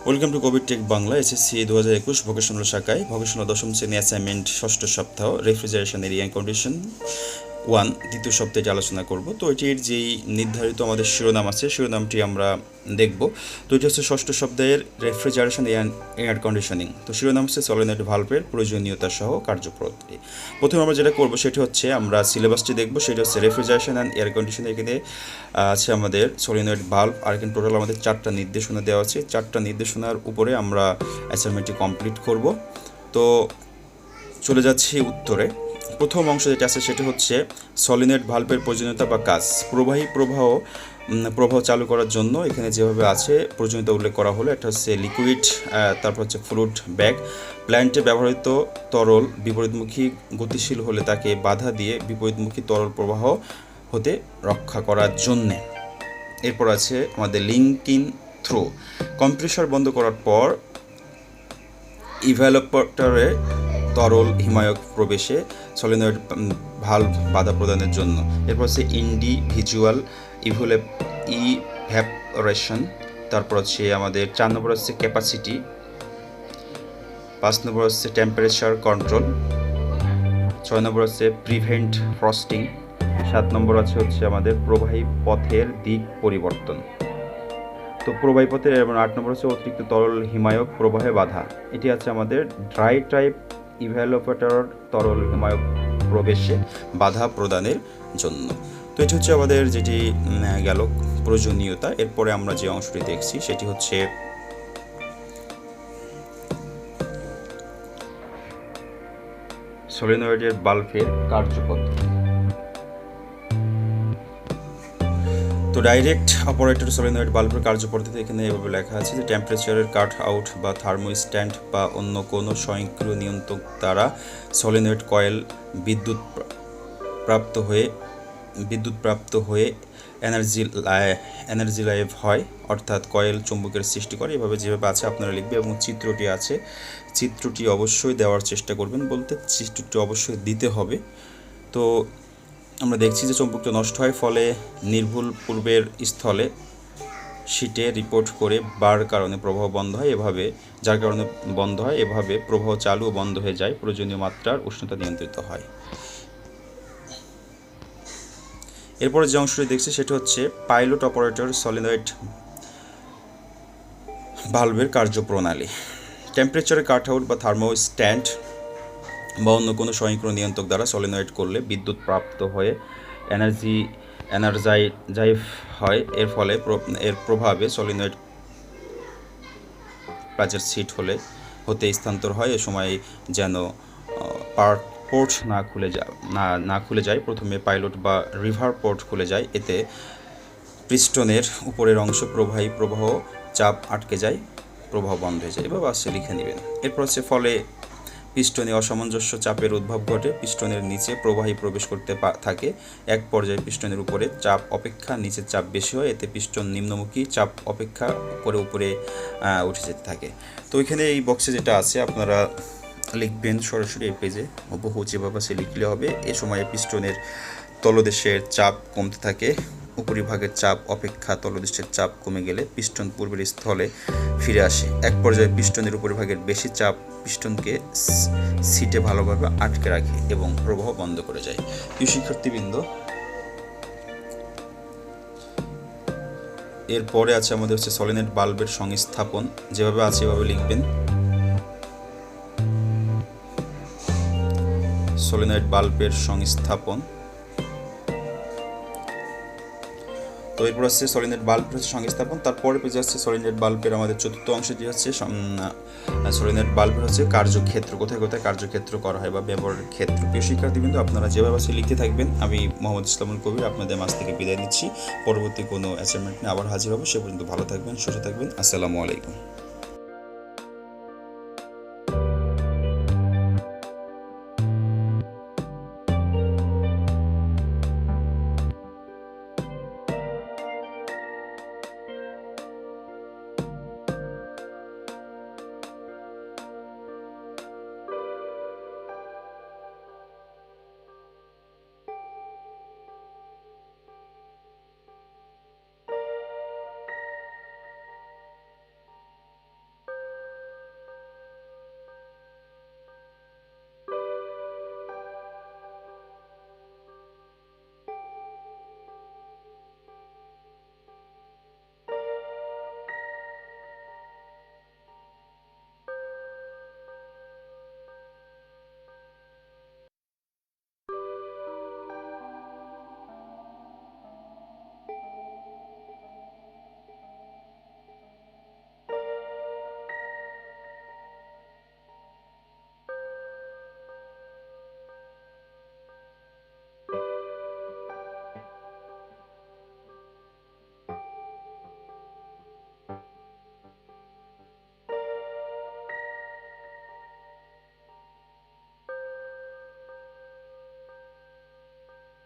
Welcome to Kabir tech Bangla SSC 2021 vocational শাখায় vocational দশম শ্রেণী অ্যাসাইনমেন্ট ষষ্ঠ সপ্তাহ রেফ্রিজারেশন এয়ার কন্ডিশন 1 দ্বিতীয় সপ্তাহে আলোচনা করব। তো এটির যেই নির্ধারিত আমাদের শিরোনাম আছে শিরোনামটি আমরা দেখব। তো এটি হচ্ছে ষষ্ঠ সপ্তাহের রেফ্রিজারেশন এয়ার কন্ডিশনিং। তো শিরোনাম হচ্ছে সলিনয়েড ভালভের প্রয়োজনীয়তা সহ কার্যপদ্ধতি। প্রথমে আমরা যেটা করব সেটি হচ্ছে আমরা সিলেবাসটি দেখব, সেটি হচ্ছে রেফ্রিজারেশন অ্যান্ড এয়ার কন্ডিশনিং। এখানে আছে আমাদের সলিনয়েড ভালভ, আর এখানে টোটাল আমাদের 4টা নির্দেশনা দেওয়া আছে। 4টা নির্দেশনার উপরে আমরা অ্যাসাইনমেন্টটি কমপ্লিট করব। তো চলে যাচ্ছি উত্তরে। প্রথম অংশ যেটা আছে সেটি হচ্ছে সলিনয়েড ভালভের প্রয়োজনীয়তা বা কাজ। প্রবাহ চালু করার জন্য এখানে যেভাবে আছে প্রয়োজনীয়তা উল্লেখ করা হলো, একটা হচ্ছে লিকুইড, তারপর হচ্ছে ফ্লুইড ব্যাগ। প্ল্যান্টে ব্যবহৃত তরল বিপরীতমুখী গতিশীল হলে তাকে বাধা দিয়ে বিপরীতমুখী তরল প্রবাহ হতে রক্ষা করার জন্যে। এরপর আছে আমাদের লিঙ্কিং থ্রো। কম্প্রেসর বন্ধ করার পর ইভ্যালোপেটরে তরল হিমায়ক প্রবেশে সলিনয়েড ভালভ বাধা প্রদানের জন্য। এরপর হচ্ছে ইন্ডিভিজুয়াল ইভ্যাপোরেশন। তারপর হচ্ছে আমাদের 4 নম্বর হচ্ছে ক্যাপাসিটি, 5 নম্বর হচ্ছে টেম্পারেচার কন্ট্রোল, 6 নম্বর হচ্ছে প্রিভেন্ট ফ্রস্টিং, 7 নম্বর হচ্ছে আমাদের প্রবাহী পথের দিক পরিবর্তন। তো প্রবাহী পথের এবং 8 নম্বর হচ্ছে অতিরিক্ত তরল হিমায়ক প্রবাহে বাধা। এটি আছে আমাদের ড্রাই টাইপ ইভ্যালোপেটর তরল হিমায়ক প্রবেশে বাধা প্রদানের জন্য। তো এটি হচ্ছে আমাদের যেটি গেল প্রয়োজনীয়তা। এরপরে আমরা যে অংশটি দেখছি সেটি হচ্ছে সলিনয়েডের ভালভের কার্যপদ্ধতি। তো ডাইরেক্ট অপারেটর সলিনয়েড ভালভের কার্যপদ্ধতি এখানে এভাবে লেখা আছে যে টেম্পারেচারের কাট আউট বা থার্মোস্ট্যাট বা অন্য কোনো স্বয়ংক্রিয় নিয়ন্ত্রক দ্বারা সলিনয়েড কয়েল বিদ্যুৎ প্রাপ্ত হয়ে এনার্জি লাইভ হয়, অর্থাৎ কয়েল চুম্বকের সৃষ্টি করে। এভাবে যেভাবে আছে আপনারা লিখবে এবং চিত্রটি আছে, চিত্রটি অবশ্যই দেওয়ার চেষ্টা করবেন, বলতে চিত্রটি অবশ্যই দিতে হবে। তো আমরা দেখছি যে চুম্বকটা নষ্ট হয়, ফলে নির্ভুল পূর্বের স্থলে শীটে রিপোর্ট করে বার কারণে প্রবাহ বন্ধ হয়, যার কারণে বন্ধ হয়, এভাবে প্রবাহ চালু ও বন্ধ হয়ে যায়, প্রয়োজনীয় মাত্রার উষ্ণতা নিয়ন্ত্রিত হয়। এরপরে যে অংশটি দেখছি সেটা হচ্ছে পাইলট অপারেটর সলিনয়েড ভালভের কার্যপ্রণালী। টেম্পারেচারে কাট আউট বা থার্মোস্ট্যাট বা অন্য কোনো স্বয়ংক্রিয় নিয়ন্ত্রক দ্বারা সলিনয়েড করলে বিদ্যুৎ প্রাপ্ত হয়ে এনার্জাইভ হয়। এর ফলে এর প্রভাবে সলিনয়েড প্লাজের সিট হতে স্থানান্তর হয়। এ সময় যেন পোর্ট না খুলে যায়। প্রথমে পাইলট বা রিভার পোর্ট খুলে যায়, এতে পিস্টনের উপরের অংশ প্রবাহী প্রবাহ চাপ আটকে যায়, প্রবাহ বন্ধ হয়ে যায়। এভাবে আসছে লিখে নেবেন। এরপর হচ্ছে ফলে পিস্টনে অসামঞ্জস্য চাপের উদ্ভব ঘটে, পিস্টনের নিচে প্রবাহী প্রবেশ করতে থাকে। এক পর্যায়ে পিস্টনের উপরে চাপ অপেক্ষা নিচে চাপ বেশি হয়, এতে পিস্টন নিম্নমুখী চাপ অপেক্ষা করে উপরে উঠে যেতে থাকে। তো এখানে এই বক্সে যেটা আছে আপনারা লিখবেন সরাসরি এই পেজে, হুবহু যেভাবে সে লিখলে হবে। এ সময়ে পিস্টনের তলদেশের চাপ কমতে থাকে, উপরিভাগের চাপ অপেক্ষা তলদেশের চাপ কমে গেলে পিস্টন পূর্বের স্থলে ফিরে আসে। এক পর্যায়ে পিস্টনের উপরিভাগের বেশি চাপ পিস্টনকে সিটে ভালোভাবে আটকে রাখে এবং প্রবাহ বন্ধ করে যায়। প্রিয় শিক্ষার্থীবৃন্দ, এরপরে আছে আমাদের হচ্ছে সলিনয়েড ভালভের সংস্থাপন। যেভাবে আছে এভাবে লিখবেন। সলিনয়েড ভালভের সংস্থাপন। তো এরপর হচ্ছে সলিনয়েড ভালভের সংস্থাপন। তারপরে পেজে হচ্ছে সলিনয়েড ভালভের আমাদের চতুর্থ অংশটি হচ্ছে সলিনয়েড ভালভের হচ্ছে কার্যক্ষেত্র, কোথায় কোথায় কার্যক্ষেত্র করা হয় বা ব্যবহারের ক্ষেত্র। প্রিয় শিক্ষার্থীবৃন্দ, আপনারা যেভাবে আছে লিখতে থাকবেন। আমি মোহাম্মদ ইসলামুল কবির আপনাদের মাঝ থেকে বিদায় নিচ্ছি। পরবর্তী কোনো অ্যাসাইনমেন্ট নিয়ে আবার হাজির হব। সে পর্যন্ত ভালো থাকবেন, সুস্থ থাকবেন। আসসালামু আলাইকুম।